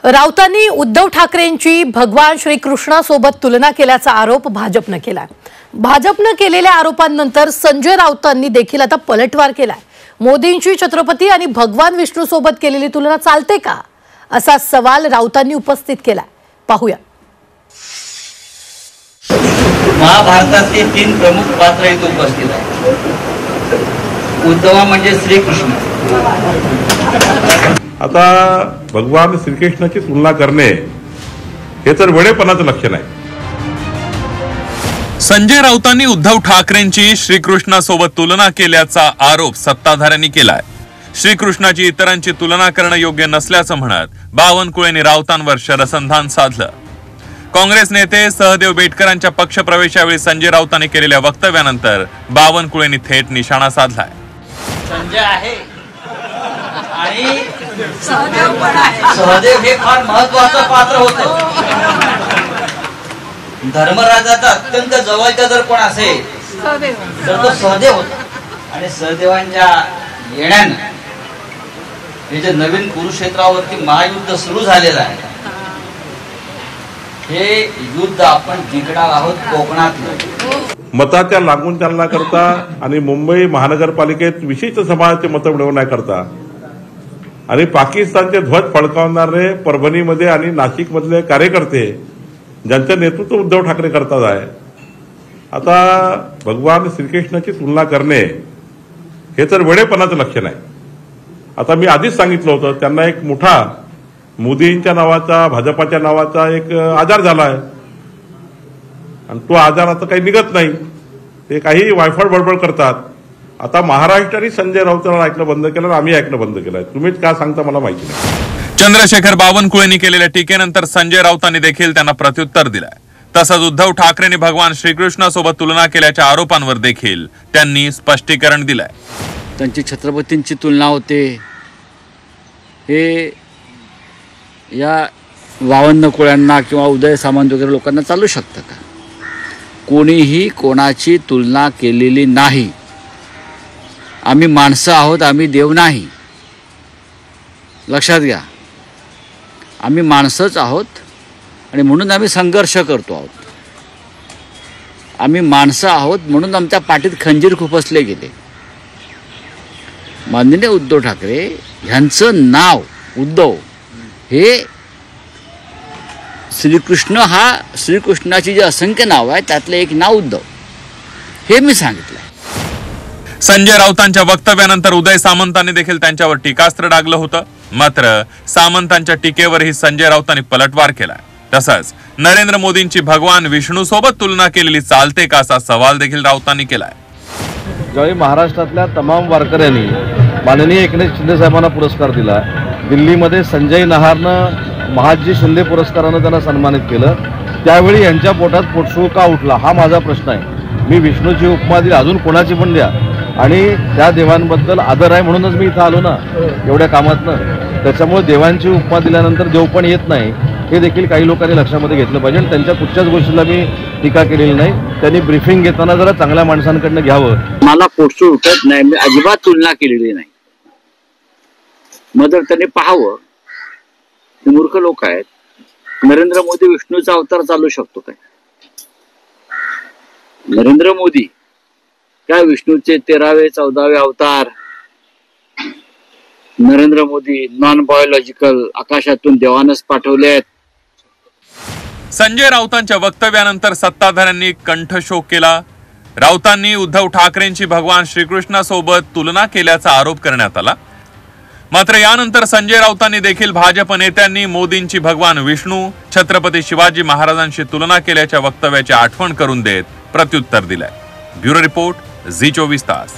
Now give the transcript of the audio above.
राऊतांनी उद्धव ठाकरेंची भगवान श्रीकृष्णासोबत तुलना केल्याचा आरोप भाजपने केलाय। भाजपने केलेल्या आरोपांनंतर संजय राऊतांनी देखील आता पलटवार केलाय। मोदींची छत्रपती आणि भगवान विष्णू सोबत केलेली तुलना चालते का, असा सवाल राऊतांनी उपस्थित केलाय। पाहूया। महाभारताचे 3 प्रमुख पात्र इथे उपस्थित आहेत। उद्धव म्हणजे श्रीकृष्ण। आता भगवान श्रीकृष्णाची तुलना करणे हे तर वेडेपणाचं लक्षण आहे। संजय राऊतांनी उद्धव ठाकरेंची श्रीकृष्णासोबत तुलना केल्याचा आरोप सत्ताधाऱ्यांनी केलाय। श्रीकृष्णाची इतरांची तुलना करणं योग्य नसल्याचं म्हणत बावनकुळेंनी राऊतांवर शरसंधान साधलं। काँग्रेस नेते सहदेव बेटकरांच्या पक्षप्रवेशावेळी संजय राऊतांनी केलेल्या वक्तव्यानंतर बावनकुळेंनी थेट निशाणा साधलाय। संजय आहे आणि सहदेव हे फार महत्त्वाचं पात्र होतं। धर्मराजाचा अत्यंत जवळचा जर कोण असेल तर तो सहदेव होता। आणि सहदेवांच्या येण्याने हे जे नवीन कुरुक्षेत्रावरती महायुद्ध सुरू झालेलं आहे, हे युद्ध आपण जिंकणार आहोत कोकणात। मताच्या लागून चालण्याकरता आणि मुंबई महानगरपालिकेत विशिष्ट समाजाचे मतं मिळवण्याकरता आणि पाकिस्तानचे ध्वज फडकावणारे परभणीमध्ये आणि नाशिकमधले कार्यकर्ते ज्यांचं नेतृत्व उद्धव ठाकरे करतात आहे। आता भगवान श्रीकृष्णाची तुलना करणे हे तर वेडेपणाचं लक्षण आहे। आता मी आधीच सांगितलं होतं, त्यांना एक मोठा मोदींच्या नावाचा, भाजपाच्या नावाचा एक आजार झाला आहे आणि तो आजार आता काही निघत नाही। ते काही वायफळ बडबड करतात। आता महाराष्ट्राने संजय राऊतांना ऐकणं बंद केलं, आम्ही ऐकणं बंद केलंय। तुम्हीच काय सांगता मला माहिती नाही। चंद्रशेखर बावनकुळेंनी केलेल्या टीकेनंतर संजय राऊतांनी देखील त्यांना प्रत्युत्तर दिलंय। तसंच उद्धव ठाकरेंनी भगवान श्रीकृष्णासोबत तुलना केल्याच्या आरोपांवर देखील त्यांनी स्पष्टीकरण दिलंय। त्यांची छत्रपतींची तुलना होते, हे या बावनकुळ्यांना किंवा उदय सामंत वगैरे लोकांना चालू शकतं का? कोणीही कोणाची तुलना केलेली नाही। आम्ही माणसं आहोत, आम्ही देव नाही। लक्षात घ्या, आम्ही माणसंच आहोत आणि म्हणून आम्ही संघर्ष करतो आहोत। आम्ही माणसं आहोत म्हणून आमच्या पाठीत खंजीर खुपसले गेले। माननीय उद्धव ठाकरे ह्यांचं नाव उद्धव हे श्रीकृष्ण, हा श्रीकृष्णाची जी असंख्य नाव आहे त्यातलं एक नाव उद्धव, हे मी सांगितलं। संजय राऊतांच्या वक्तव्यानंतर उदय सामंतांनी देखील त्यांच्यावर टीकास्त्र डागलं होतं। मात्र सामंतांच्या टीकेवरही संजय राऊतांनी पलटवार केलाय। तसंच नरेंद्र मोदींची भगवान विष्णू सोबत तुलना केलेली चालते का, असा सवाल देखील राऊतांनी केलाय। ज्यावेळी महाराष्ट्रातल्या तमाम वारकऱ्यांनी माननीय एकनाथ शिंदे साहेबांना पुरस्कार दिला, दिल्लीमध्ये संजय नहारनं महादजी शिंदे पुरस्कारानं त्यांना सन्मानित केलं, त्यावेळी यांच्या पोटात पोटशूळ का उठला, हा माझा प्रश्न आहे। मी विष्णूची उपमा दिली, अजून कोणाची पण द्या, आणि त्या देवांबद्दल आदर आहे म्हणूनच मी इथं आलो ना एवढ्या कामातनं। त्याच्यामुळे देवांची उपमा दिल्यानंतर देव पण येत नाही, हे देखील काही लोकांनी लक्षामध्ये घेतलं पाहिजे। आणि त्यांच्या कुठच्याच गोष्टीला मी टीका केलेली नाही। त्यांनी ब्रीफिंग घेताना जरा चांगल्या माणसांकडनं घ्यावं। मला पोटशूळ उठत नाही, मी अजिबात तुलना केलेली नाही। मग जर त्यांनी पाहावं, हे मूर्ख लोक आहेत, नरेंद्र मोदी विष्णूचा अवतार चालू शकतो काय? नरेंद्र मोदी काय विष्णूचे 13वे 14वे अवतार? नरेंद्र मोदी नॉन बायोलॉजिकल, आकाशातून देवानच पाठवले आहेत। संजय राऊतांच्या वक्तव्यानंतर सत्ताधाऱ्यांनी कंठशोक केला। राऊतांनी उद्धव ठाकरेंची भगवान श्रीकृष्णासोबत तुलना केल्याचा आरोप करण्यात आला। मात्र यानंतर संजय राऊतांनी देखील भाजप नेत्यांनी मोदींची भगवान विष्णू, छत्रपती शिवाजी महाराजांशी तुलना केल्याच्या वक्तव्याची आठवण करून देत प्रत्युत्तर दिलंय। ब्युरो रिपोर्ट, झी 24 तास।